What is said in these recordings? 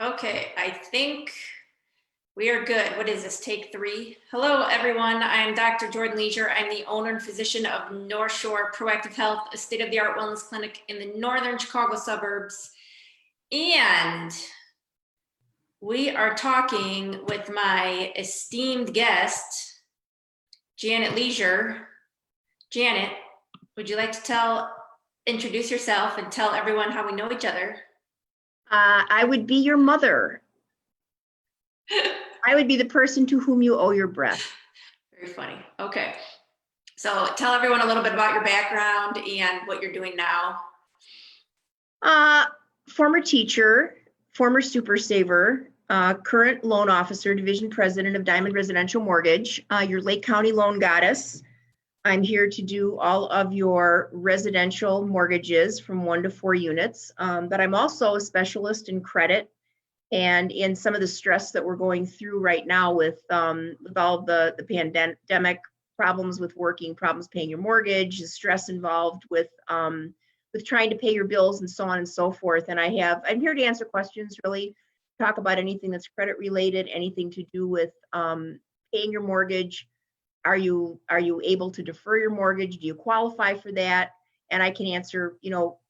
Okay, I think we are good. What is this, take 3? Hello, everyone. I'm Dr. Jan Leasure. I'm the owner and physician of North Shore Proactive Health, a state-of-the-art wellness clinic in the northern Chicago suburbs. And we are talking with my esteemed guest, Janet Leasure. Janet, would you like to introduce yourself and tell everyone how we know each other? I would be your mother. I would be the person to whom you owe your breath. Very funny. Okay. So tell everyone a little bit about your background and what you're doing now. Former teacher, former super saver, current loan officer, division president of Diamond Residential Mortgage, your Lake County loan goddess. I'm here to do all of your residential mortgages from 1 to 4 units, but I'm also a specialist in credit and in some of the stress that we're going through right now with all the pandemic problems with working, problems paying your mortgage, the stress involved with trying to pay your bills and so on and so forth. And I'm here to answer questions, really talk about anything that's credit related, anything to do with paying your mortgage. Are you able to defer your mortgage? Do you qualify for that? And I can answer,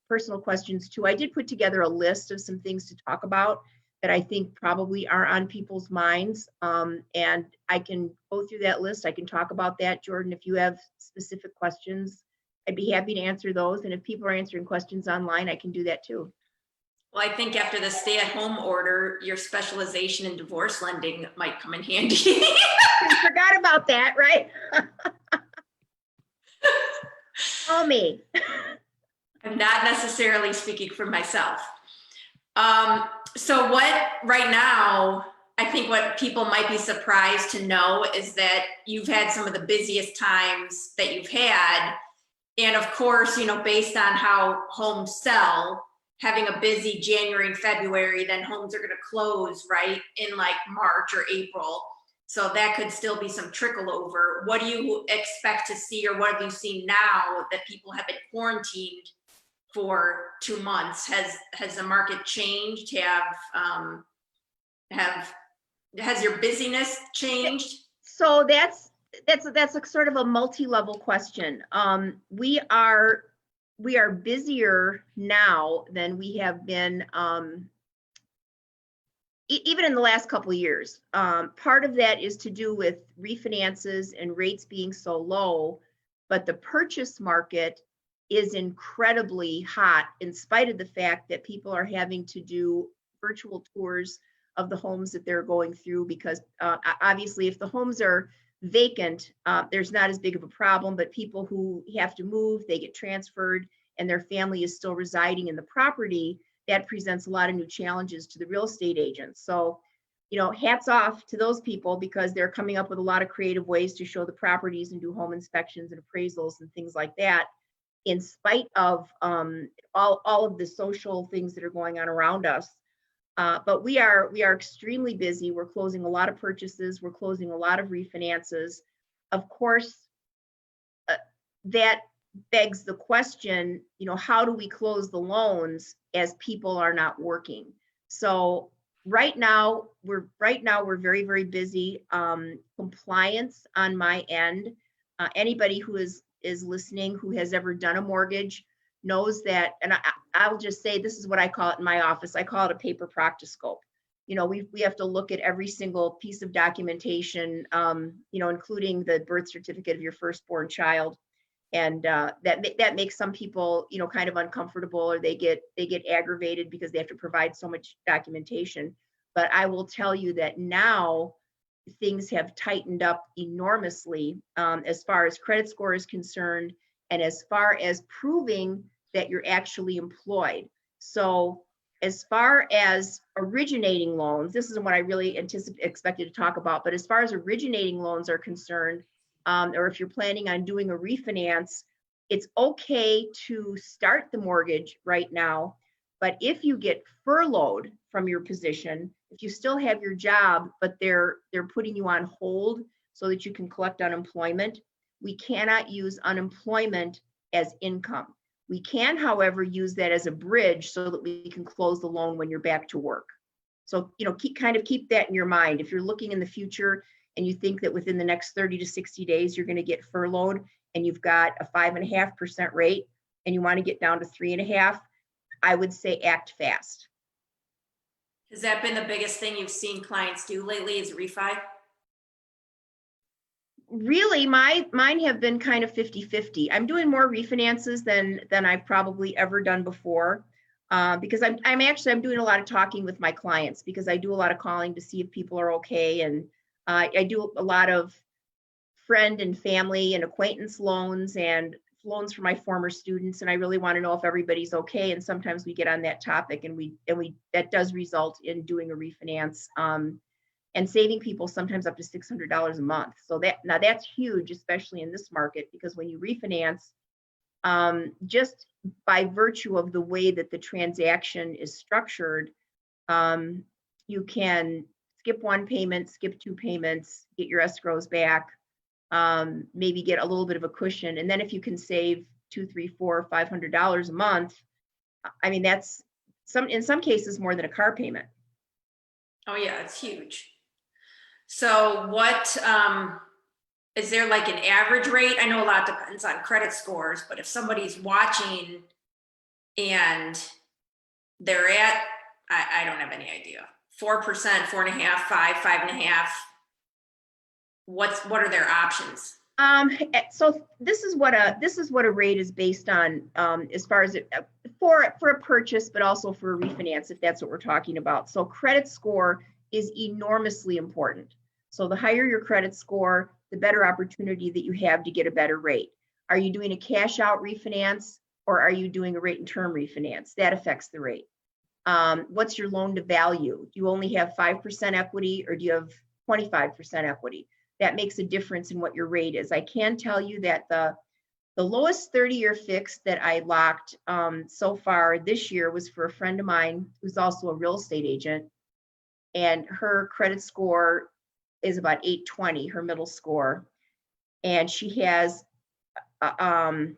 personal questions too. I did put together a list of some things to talk about that I think probably are on people's minds. And I can go through that list. I can talk about that, Jordan. If you have specific questions, I'd be happy to answer those. And if people are answering questions online, I can do that too. Well, I think after the stay-at-home order, your specialization in divorce lending might come in handy. I forgot about that, right? Call me. I'm not necessarily speaking for myself. So right now, I think what people might be surprised to know is that you've had some of the busiest times that you've had. And of course, based on how homes sell, having a busy January and February, then homes are going to close right in like March or April. So that could still be some trickle over. What do you expect to see, or what have you seen now that people have been quarantined for 2 months? Has the market changed? Has your busyness changed? So that's a sort of a multi-level question. We are busier now than we have been even in the last couple of years. Part of that is to do with refinances and rates being so low, but the purchase market is incredibly hot in spite of the fact that people are having to do virtual tours of the homes that they're going through, because obviously if the homes are vacant, there's not as big of a problem, but people who have to move, they get transferred and their family is still residing in the property, that presents a lot of new challenges to the real estate agents. So, hats off to those people, because they're coming up with a lot of creative ways to show the properties and do home inspections and appraisals and things like that, in spite of all of the social things that are going on around us. But we are extremely busy. We're closing a lot of purchases. We're closing a lot of refinances. Of course, that begs the question, how do we close the loans as people are not working? So right now we're very, very busy. Compliance on my end. Anybody who is listening who has ever done a mortgage knows that, and I'll just say, this is what I call it in my office. I call it a paper proctoscope. We have to look at every single piece of documentation, including the birth certificate of your firstborn child. And that makes some people, kind of uncomfortable, or they get aggravated because they have to provide so much documentation. But I will tell you that now things have tightened up enormously as far as credit score is concerned, and as far as proving that you're actually employed. So as far as originating loans, this isn't what I really expected to talk about, but as far as originating loans are concerned, or if you're planning on doing a refinance, it's okay to start the mortgage right now. But if you get furloughed from your position, if you still have your job, but they're putting you on hold so that you can collect unemployment, we cannot use unemployment as income. We can, however, use that as a bridge so that we can close the loan when you're back to work. So, keep that in your mind. If you're looking in the future and you think that within the next 30 to 60 days, you're going to get furloughed and you've got a 5.5% rate and you want to get down to 3.5%, I would say act fast. Has that been the biggest thing you've seen clients do lately is refi? Really, mine have been kind of 50-50. I'm doing more refinances than I've probably ever done before. Because I'm doing a lot of talking with my clients because I do a lot of calling to see if people are okay. And I do a lot of friend and family and acquaintance loans and loans for my former students. And I really want to know if everybody's okay. And sometimes we get on that topic and that does result in doing a refinance and saving people sometimes up to $600 a month. So that's huge, especially in this market, because when you refinance, just by virtue of the way that the transaction is structured, you can skip one payment, skip two payments, get your escrows back, maybe get a little bit of a cushion. And then if you can save $200, $300, $400, $500 a month, I mean, that's in some cases more than a car payment. Oh yeah, it's huge. So what, is there like an average rate? I know a lot depends on credit scores, but if somebody's watching and they're at, I don't have any idea, 4%, 4.5%, 5%, 5.5%, what are their options? So this is what a rate is based on, as far as for a purchase, but also for a refinance, if that's what we're talking about. So credit score is enormously important. So the higher your credit score, the better opportunity that you have to get a better rate. Are you doing a cash out refinance or are you doing a rate and term refinance? That affects the rate. What's your loan to value? Do you only have 5% equity or do you have 25% equity? That makes a difference in what your rate is. I can tell you that the lowest 30-year fix that I locked so far this year was for a friend of mine who's also a real estate agent, and her credit score is about 820, her middle score, and she has a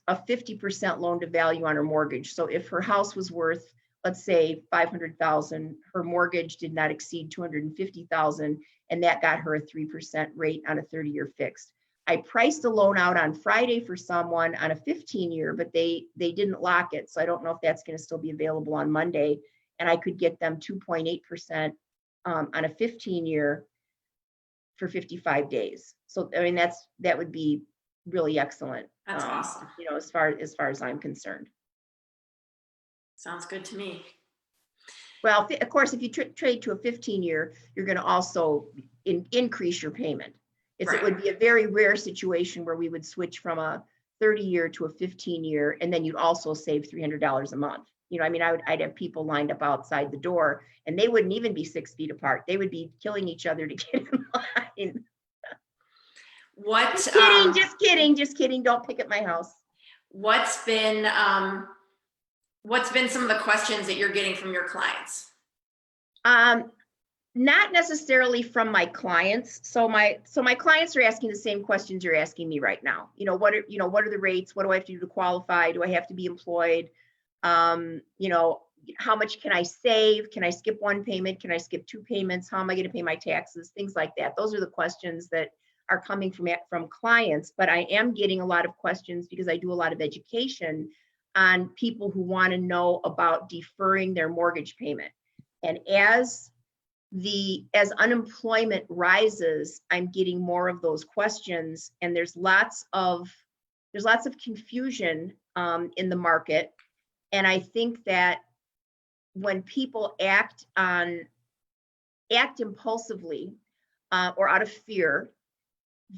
50% loan to value on her mortgage. So if her house was worth, let's say, $500,000, her mortgage did not exceed $250,000, and that got her a 3% rate on a 30-year fixed. I priced a loan out on Friday for someone on a 15-year, but they didn't lock it. So I don't know if that's going to still be available on Monday. And I could get them 2.8% on a 15-year for 55 days. So I mean, that would be really excellent. That's awesome. As far as I'm concerned. Sounds good to me. Well, of course, if you trade to a 15-year, you're going to also increase your payment. Right. It would be a very rare situation where we would switch from a 30-year to a 15-year, and then you'd also save $300 a month. I mean, I'd have people lined up outside the door, and they wouldn't even be 6 feet apart. They would be killing each other to get in line. What? Just kidding. Don't pick at my house. What's been some of the questions that you're getting from your clients? Not necessarily from my clients. So my clients are asking the same questions you're asking me right now. What are the rates? What do I have to do to qualify? Do I have to be employed? How much can I save? Can I skip one payment? Can I skip two payments? How am I going to pay my taxes? Things like that. Those are the questions that are coming from clients, but I am getting a lot of questions because I do a lot of education on people who want to know about deferring their mortgage payment. And as unemployment rises, I'm getting more of those questions, and there's lots of confusion in the market. And I think that when people act impulsively or out of fear,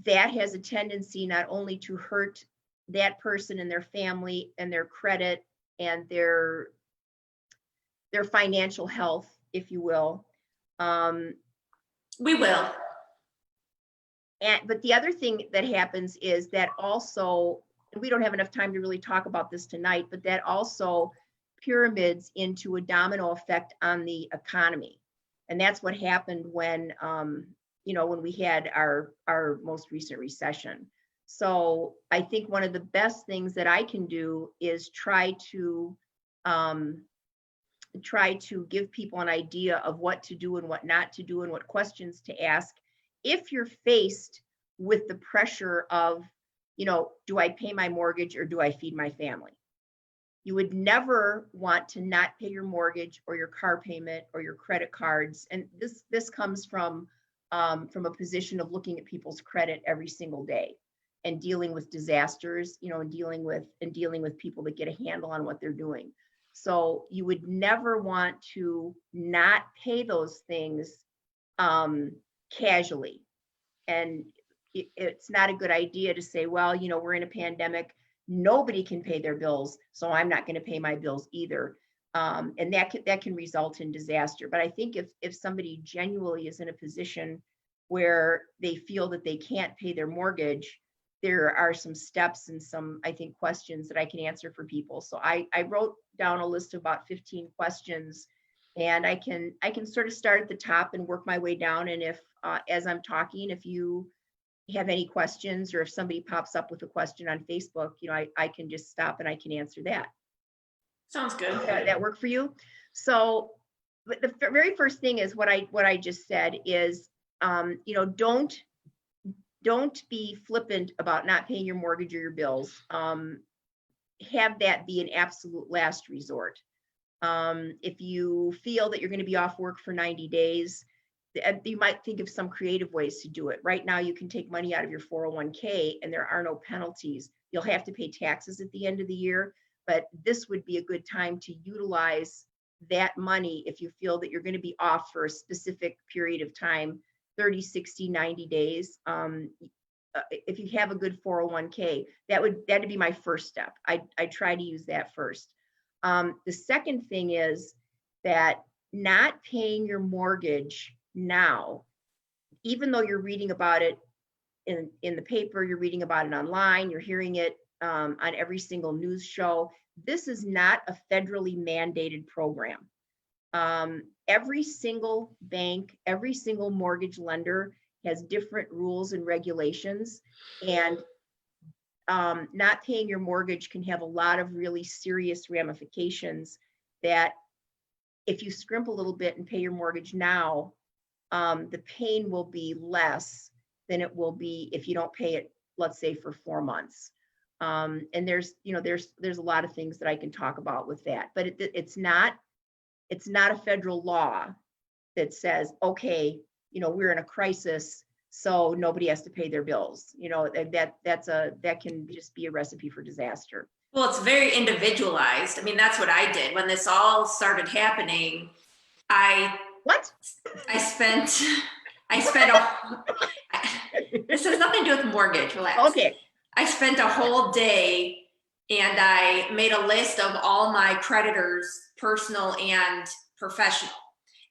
that has a tendency not only to hurt that person and their family and their credit and their financial health, if you will. We will. But the other thing that happens is that also, and we don't have enough time to really talk about this tonight, but that also pyramids into a domino effect on the economy. And that's what happened when we had our most recent recession. So I think one of the best things that I can do is try to try to give people an idea of what to do and what not to do and what questions to ask if you're faced with the pressure of, do I pay my mortgage or do I feed my family? You would never want to not pay your mortgage or your car payment or your credit cards. And this comes from a position of looking at people's credit every single day and dealing with disasters, and dealing with people that get a handle on what they're doing. So you would never want to not pay those things casually. And it's not a good idea to say, well, we're in a pandemic, nobody can pay their bills, so I'm not going to pay my bills either. And that can result in disaster. But I think if somebody genuinely is in a position where they feel that they can't pay their mortgage, there are some steps and some, I think, questions that I can answer for people. So I wrote down a list of about 15 questions, and I can sort of start at the top and work my way down. And if as I'm talking, if you have any questions, or if somebody pops up with a question on Facebook, I can just stop and I can answer that. Sounds good. That work for you? So the very first thing is what I just said is, don't be flippant about not paying your mortgage or your bills. Have that be an absolute last resort. If you feel that you're going to be off work for 90 days, you might think of some creative ways to do it. Right now, you can take money out of your 401k and there are no penalties. You'll have to pay taxes at the end of the year, but this would be a good time to utilize that money if you feel that you're going to be off for a specific period of time, 30, 60, 90 days. If you have a good 401k, that'd be my first step. I try to use that first. The second thing is that not paying your mortgage now, even though you're reading about it in the paper, you're reading about it online, you're hearing it on every single news show, this is not a federally mandated program. Every single bank, every single mortgage lender has different rules and regulations, and not paying your mortgage can have a lot of really serious ramifications that if you scrimp a little bit and pay your mortgage now, the pain will be less than it will be if you don't pay it, let's say, for 4 months. And there's a lot of things that I can talk about with that, but it's not a federal law that says, okay, we're in a crisis, so nobody has to pay their bills. That can just be a recipe for disaster. Well, it's very individualized. I mean, that's what I did when this all started happening. This has nothing to do with mortgage. Relax. Okay. I spent a whole day and I made a list of all my creditors, personal and professional.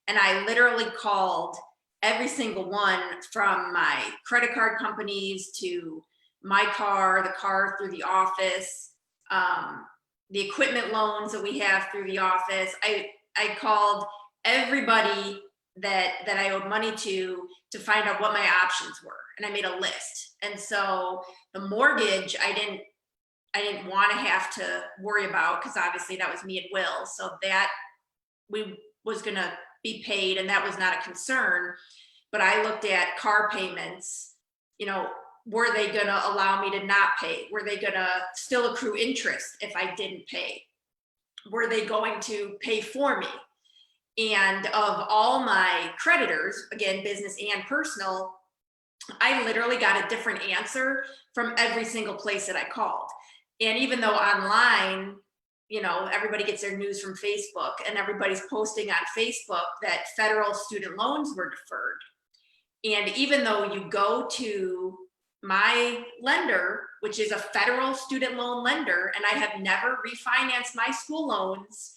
And I literally called every single one, from my credit card companies to my car, the car through the office, the equipment loans that we have through the office. I called everybody that I owed money to find out what my options were. And I made a list. And so the mortgage, I didn't want to have to worry about, because obviously that was me at will. So that was going to be paid, and that was not a concern. But I looked at car payments, were they going to allow me to not pay? Were they going to still accrue interest if I didn't pay? Were they going to pay for me? And of all my creditors, again, business and personal, I literally got a different answer from every single place that I called. And even though online, everybody gets their news from Facebook, and everybody's posting on Facebook that federal student loans were deferred. And even though you go to my lender, which is a federal student loan lender, and I have never refinanced my school loans,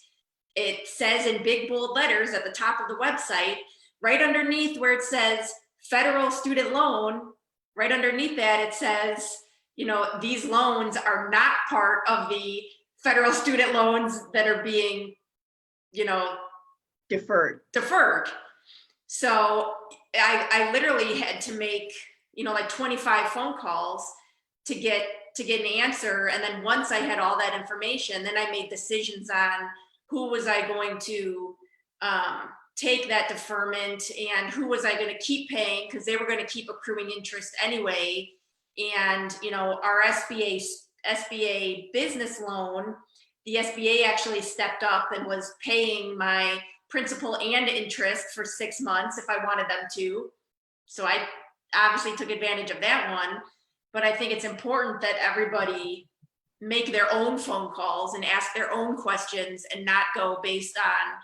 it says in big bold letters at the top of the website, right underneath where it says federal student loan, right underneath that, it says, these loans are not part of the federal student loans that are being, deferred. So I literally had to make, like 25 phone calls to get an answer. And then once I had all that information, then I made decisions on who was I going to take that deferment, and who was I going to keep paying, because they were going to keep accruing interest anyway. And our SBA business loan, the SBA actually stepped up and was paying my principal and interest for 6 months if I wanted them to. So I obviously took advantage of that one. But I think it's important that everybody make their own phone calls and ask their own questions, and not go based on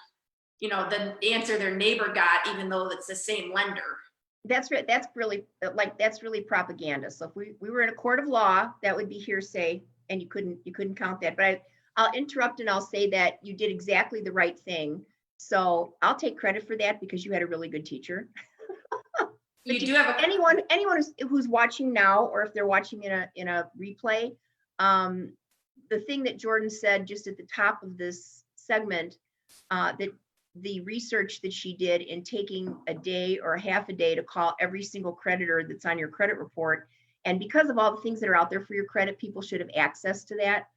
the answer their neighbor got, even though it's the same lender. That's really propaganda. So if we were in a court of law, that would be hearsay, and you couldn't count that. But I'll interrupt and I'll say that you did exactly the right thing. So I'll take credit for that, because you had a really good teacher. You do have anyone who's watching now, or if they're watching in a replay, the thing that Jordan said just at the top of this segment, that the research that she did in taking a day or half a day to call every single creditor that's on your credit report, and because of all the things that are out there for your credit, people should have access to that.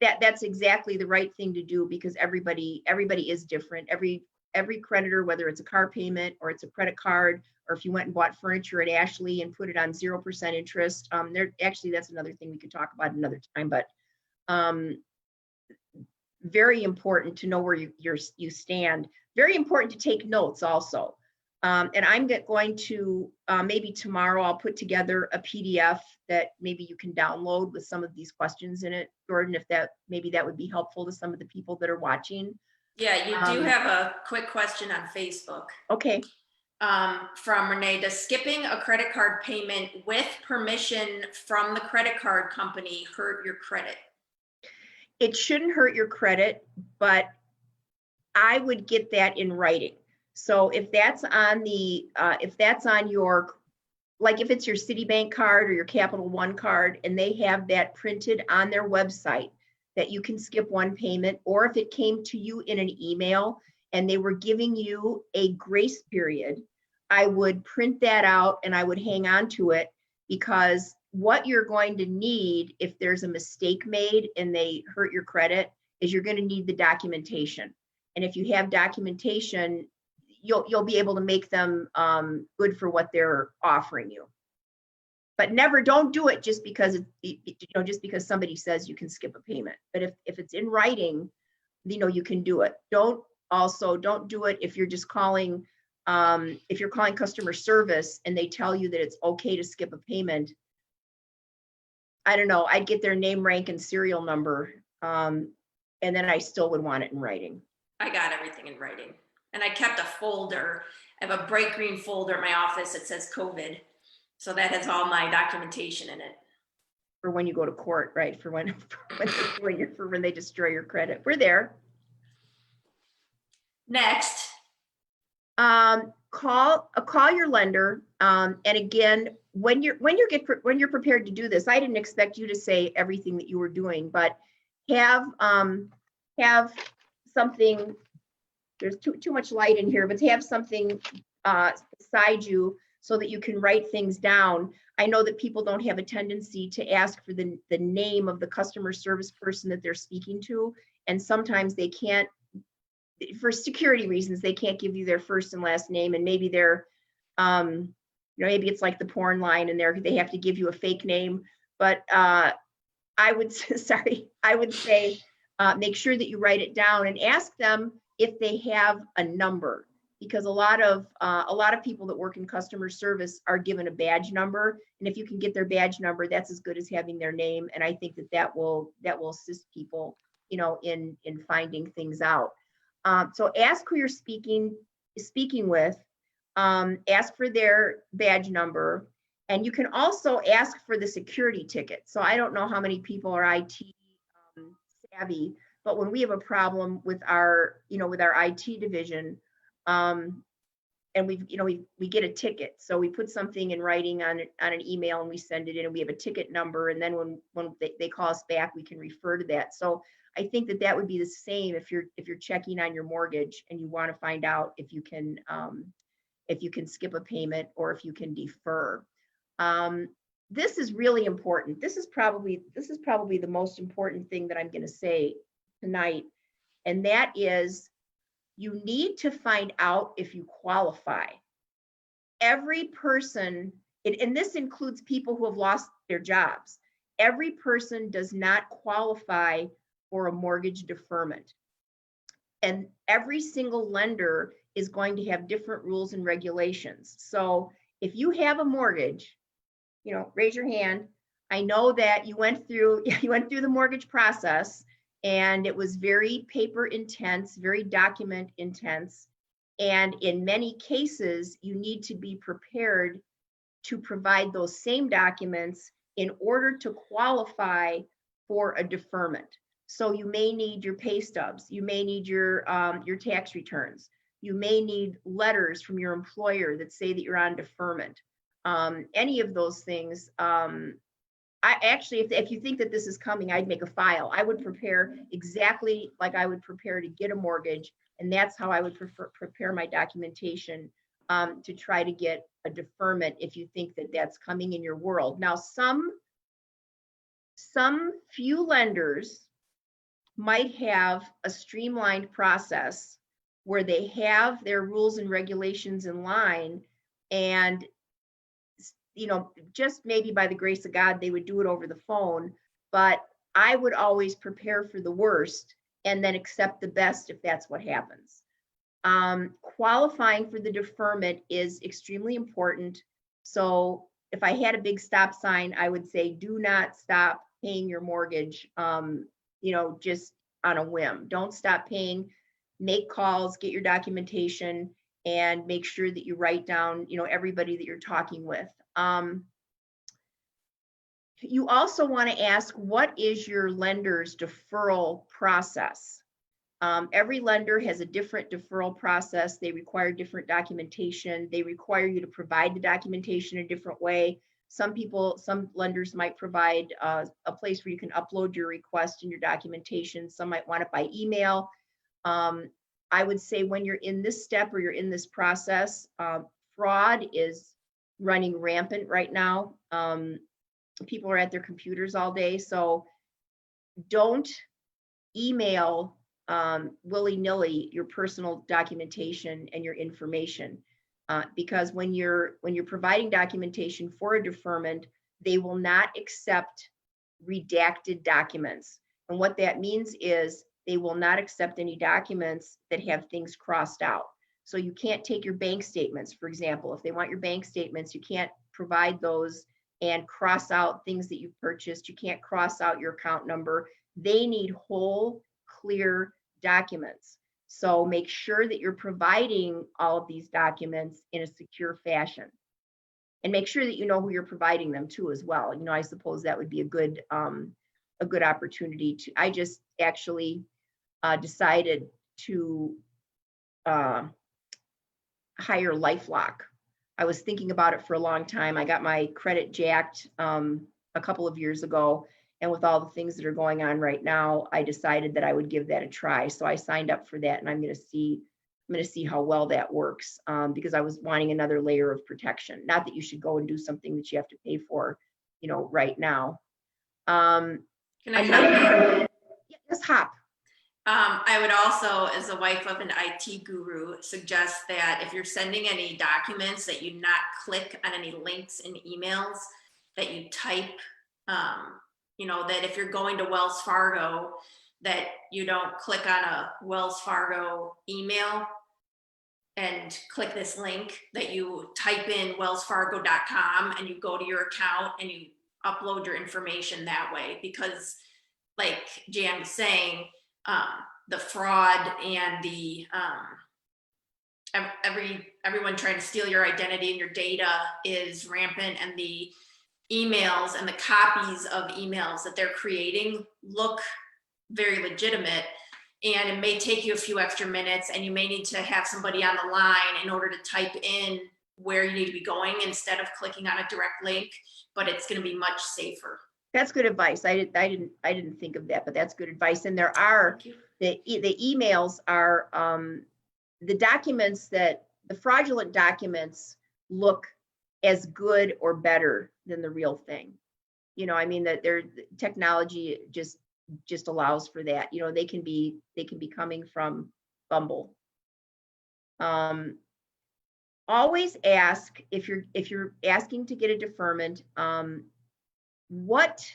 That's exactly the right thing to do, because everybody is different. Every creditor, whether it's a car payment or it's a credit card, or if you went and bought furniture at Ashley and put it on 0% interest, that's another thing we could talk about another time. But very important to know where you stand. Very important to take notes also. And I'm going to, maybe tomorrow, I'll put together a PDF that maybe you can download with some of these questions in it, Jordan, if that would be helpful to some of the people that are watching. Yeah, you do have a quick question on Facebook. Okay. From Renee: does skipping a credit card payment with permission from the credit card company hurt your credit? It shouldn't hurt your credit, but I would get that in writing. So if that's on your, like if it's your Citibank card or your Capital One card, and they have that printed on their website that you can skip one payment, or if it came to you in an email and they were giving you a grace period, I would print that out and I would hang on to it, because what you're going to need if there's a mistake made and they hurt your credit is you're going to need the documentation. And if you have documentation, you'll be able to make them good for what they're offering you. But don't do it just because just because somebody says you can skip a payment. But if it's in writing, you can do it. Don't do it if you're just calling, if you're calling customer service and they tell you that it's okay to skip a payment. I don't know, I'd get their name, rank, and serial number, and then I still would want it in writing. I got everything in writing, and I kept a folder. I have a bright green folder at my office that says COVID, so that has all my documentation in it. For when you go to court, right? For when they destroy your credit. We're there. Next. Call your lender, and again, when you're prepared to do this, I didn't expect you to say everything that you were doing, but have something. There's too much light in here, but have something beside you so that you can write things down. I know that people don't have a tendency to ask for the name of the customer service person that they're speaking to, and sometimes they can't, for security reasons, they can't give you their first and last name, and maybe they're maybe it's like the porn line and they have to give you a fake name. But I would say make sure that you write it down and ask them if they have a number, because a lot of people that work in customer service are given a badge number, and if you can get their badge number, that's as good as having their name. And I think that will assist people in finding things out. So ask who you're speaking with, ask for their badge number, and you can also ask for the security ticket. So I don't know how many people are IT savvy, but when we have a problem with our IT division, and we get a ticket, so we put something in writing on an email and we send it in, and we have a ticket number, and then when they call us back, we can refer to that. So I think that would be the same if you're checking on your mortgage and you want to find out if you can skip a payment or if you can defer. This is really important. This is probably the most important thing that I'm going to say tonight, and that is you need to find out if you qualify. Every person, and this includes people who have lost their jobs, every person does not qualify for a mortgage deferment. And every single lender is going to have different rules and regulations. So if you have a mortgage, raise your hand. I know that you went through the mortgage process, and it was very paper intense, very document intense. And in many cases, you need to be prepared to provide those same documents in order to qualify for a deferment. So you may need your pay stubs, you may need your tax returns, you may need letters from your employer that say that you're on deferment. Any of those things. I actually, if you think that this is coming, I'd make a file. I would prepare exactly like I would prepare to get a mortgage, and that's how I would prepare my documentation to try to get a deferment if you think that that's coming in your world. Now, some few lenders might have a streamlined process where they have their rules and regulations in line, and just maybe by the grace of God, they would do it over the phone. But I would always prepare for the worst and then accept the best if that's what happens. Qualifying for the deferment is extremely important. So if I had a big stop sign, I would say, do not stop paying your mortgage, just on a whim. Don't stop paying. Make calls, get your documentation, and make sure that you write down, everybody that you're talking with. You also want to ask, what is your lender's deferral process? Every lender has a different deferral process. They require different documentation. They require you to provide the documentation a different way. Some lenders might provide a place where you can upload your request and your documentation. Some might want it by email. I would say when you're in this step or you're in this process, fraud is running rampant right now. People are at their computers all day, so don't email willy-nilly your personal documentation and your information, because when you're providing documentation for a deferment, they will not accept redacted documents. And what that means is they will not accept any documents that have things crossed out. So you can't take your bank statements, for example. If they want your bank statements, you can't provide those and cross out things that you've purchased. You can't cross out your account number. They need whole, clear documents. So make sure that you're providing all of these documents in a secure fashion. And make sure that you know who you're providing them to as well. I suppose that would be a good opportunity to. I just actually decided to hire LifeLock. I was thinking about it for a long time. I got my credit jacked a couple of years ago, and with all the things that are going on right now, I decided that I would give that a try. So I signed up for that, and I'm going to see how well that works, because I was wanting another layer of protection. Not that you should go and do something that you have to pay for, right now. Can I Yes, Hop. I would also, as the wife of an IT guru, suggest that if you're sending any documents, that you not click on any links in emails, that you type, that if you're going to Wells Fargo, that you don't click on a Wells Fargo email and click this link, that you type in wellsfargo.com and you go to your account and you upload your information that way. Because like Jan was saying, the fraud and the everyone trying to steal your identity and your data is rampant, and the emails and the copies of emails that they're creating look very legitimate, and it may take you a few extra minutes, and you may need to have somebody on the line in order to type in where you need to be going instead of clicking on a direct link, but it's going to be much safer. That's good advice. I didn't think of that, but that's good advice. And there are the emails are the documents that the fraudulent documents look as good or better than the real thing. That their technology just just allows for that. They can be coming from Bumble. Always ask, if you're asking to get a deferment, what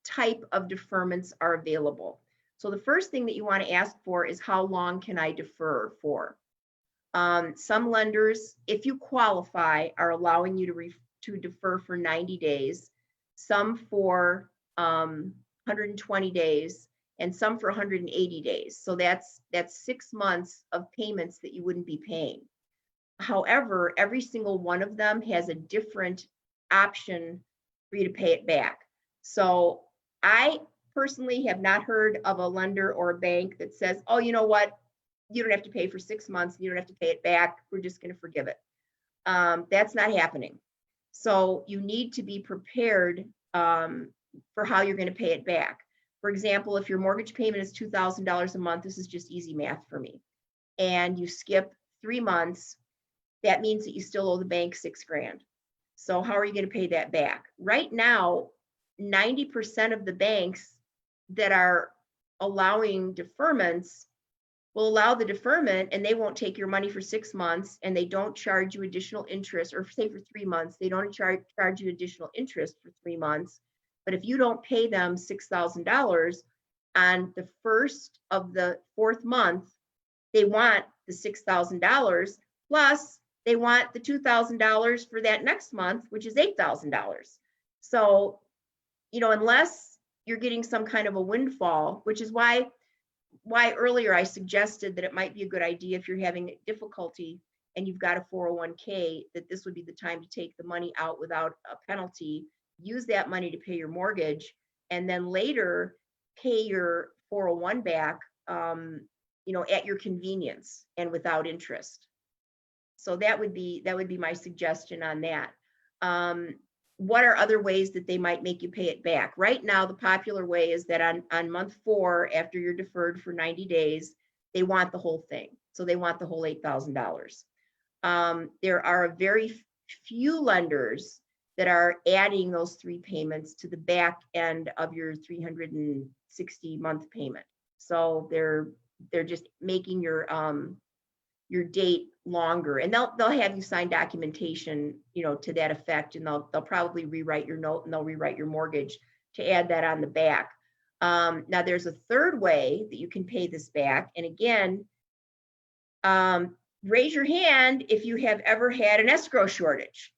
type of deferments are available. So the first thing that you want to ask for is, how long can I defer for? Some lenders, if you qualify, are allowing you to defer for 90 days, some for 120 days, and some for 180 days. So that's 6 months of payments that you wouldn't be paying. However, every single one of them has a different option for you to pay it back. So I personally have not heard of a lender or a bank that says, oh, you know what? You don't have to pay for 6 months. You don't have to pay it back. We're just going to forgive it. That's not happening. So you need to be prepared for how you're going to pay it back. For example, if your mortgage payment is $2,000 a month, this is just easy math for me, and you skip 3 months, that means that you still owe the bank $6,000. So how are you going to pay that back? Right now, 90% of the banks that are allowing deferments will allow the deferment, and they won't take your money for 6 months, and they don't charge you additional interest, or say for 3 months, they don't charge you additional interest for 3 months. But if you don't pay them $6,000 on the first of the 4th month, they want the $6,000 plus they want the $2,000 for that next month, which is $8,000. So, unless you're getting some kind of a windfall, which is why earlier I suggested that it might be a good idea, if you're having difficulty and you've got a 401k, that this would be the time to take the money out without a penalty, use that money to pay your mortgage, and then later pay your 401 back, at your convenience and without interest. So that would be my suggestion on that. What are other ways that they might make you pay it back? Right now, the popular way is that on month 4, after you're deferred for 90 days, they want the whole thing. So they want the whole $8,000. There are a very few lenders that are adding those 3 payments to the back end of your 360-month payment. So they're just making your date longer, and they'll have you sign documentation, to that effect, and they'll probably rewrite your note, and they'll rewrite your mortgage to add that on the back. Now there's a third way that you can pay this back, and again, raise your hand if you have ever had an escrow shortage.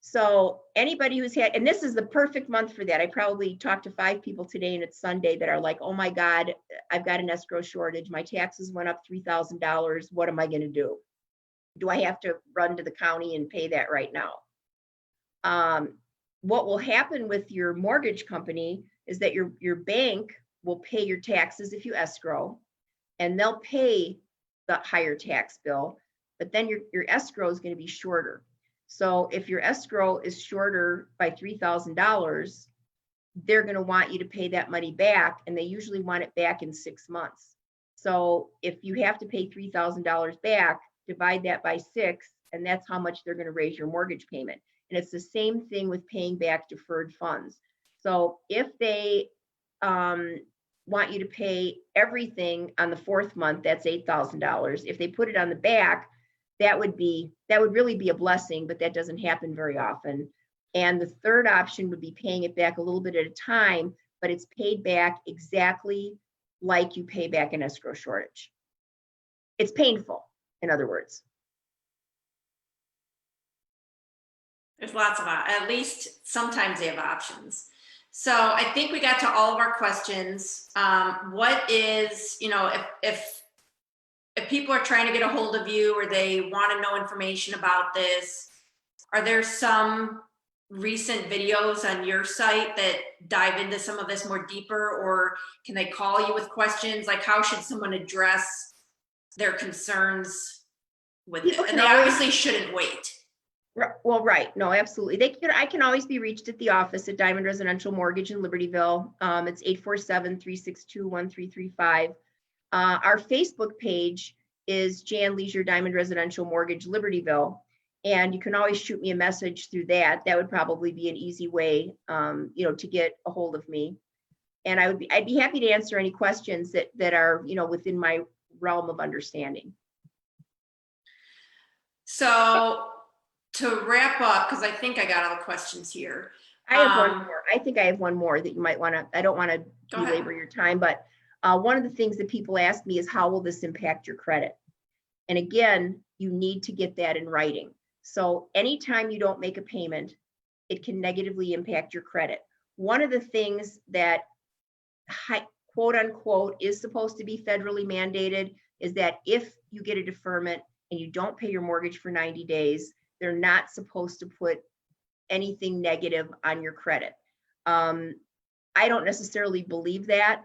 So anybody who's had, and this is the perfect month for that. I probably talked to 5 people today, and it's Sunday, that are like, oh my God, I've got an escrow shortage. My taxes went up $3,000. What am I going to do? Do I have to run to the county and pay that right now? What will happen with your mortgage company is that your bank will pay your taxes if you escrow, and they'll pay the higher tax bill, but then your escrow is going to be shorter. So if your escrow is shorter by $3,000, they're going to want you to pay that money back, and they usually want it back in 6 months. So if you have to pay $3,000 back, divide that by 6, and that's how much they're going to raise your mortgage payment. And it's the same thing with paying back deferred funds. So if they want you to pay everything on the 4th month, that's $8,000. If they put it on the back, that would really be a blessing, but that doesn't happen very often. And the third option would be paying it back a little bit at a time, but it's paid back exactly like you pay back an escrow shortage. It's painful, in other words. There's lots of, at least sometimes they have options. So I think we got to all of our questions. What is, if people are trying to get a hold of you, or they want to know information about this, are there some recent videos on your site that dive into some of this more deeper, or can they call you with questions? Like, how should someone address their concerns with it? And they obviously shouldn't wait. Well, right. No, absolutely. I can always be reached at the office at Diamond Residential Mortgage in Libertyville. It's 847-362-1335. Our Facebook page is Jan Leasure Diamond Residential Mortgage Libertyville, and you can always shoot me a message through that. That would probably be an easy way, to get a hold of me. And I'd be happy to answer any questions that are, within my realm of understanding. So to wrap up, because I think I got all the questions here. I have one more. I think I have one more that you might want to, I don't want to Go ahead. belabor your time, but one of the things that people ask me is, how will this impact your credit? And again, you need to get that in writing. So anytime you don't make a payment, it can negatively impact your credit. One of the things that quote unquote is supposed to be federally mandated is that if you get a deferment and you don't pay your mortgage for 90 days, they're not supposed to put anything negative on your credit. I don't necessarily believe that.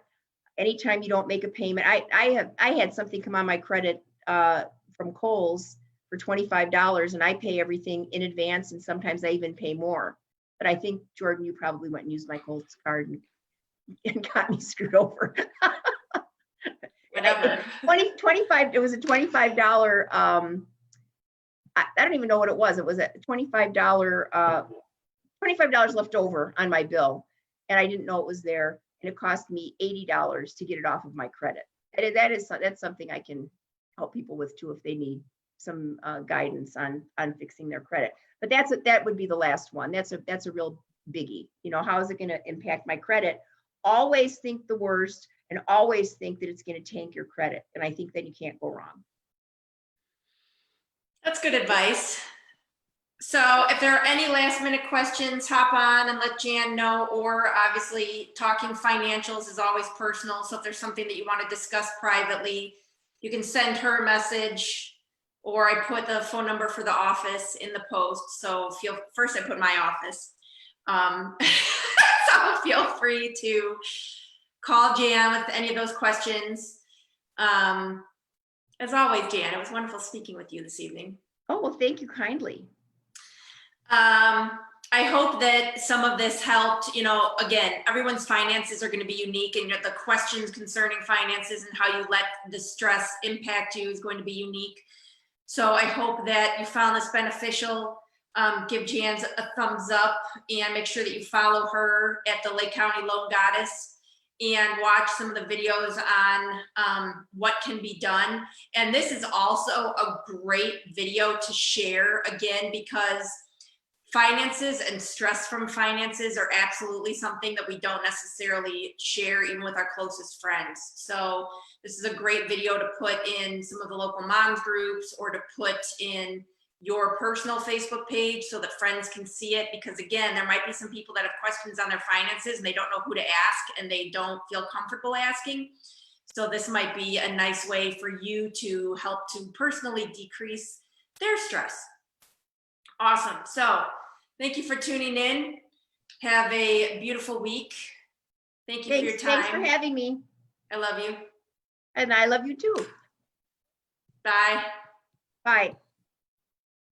Anytime you don't make a payment, I had something come on my credit from Kohl's for $25, and I pay everything in advance, and sometimes I even pay more. But I think, Jordan, you probably went and used my Kohl's card and got me screwed over. Whatever. 25, it was a $25, I don't even know what it was. It was a $25 left over on my bill, and I didn't know it was there, and it cost me $80 to get it off of my credit. And that's something I can help people with too if they need some guidance on fixing their credit. But that would be the last one. That's a real biggie. How is it going to impact my credit? Always think the worst, and always think that it's going to tank your credit. And I think that you can't go wrong. That's good advice. So if there are any last minute questions, hop on and let Jan know, or obviously talking financials is always personal. So if there's something that you want to discuss privately, you can send her a message, or I put the phone number for the office in the post. So first I put my office. So feel free to call Jan with any of those questions. As always, Jan, it was wonderful speaking with you this evening. Oh, well, thank you kindly. I hope that some of this helped. Again, everyone's finances are going to be unique, and the questions concerning finances and how you let the stress impact you is going to be unique. So I hope that you found this beneficial. Give Jan a thumbs up, and make sure that you follow her at the Lake County Loan Goddess, and watch some of the videos on what can be done. And this is also a great video to share, again, because finances and stress from finances are absolutely something that we don't necessarily share even with our closest friends. So this is a great video to put in some of the local moms groups, or to put in your personal Facebook page so that friends can see it. Because again, there might be some people that have questions on their finances and they don't know who to ask, and they don't feel comfortable asking. So this might be a nice way for you to help to personally decrease their stress. Awesome. So thank you for tuning in. Have a beautiful week. Thank you for your time. Thanks for having me. I love you. And I love you too. Bye. Bye.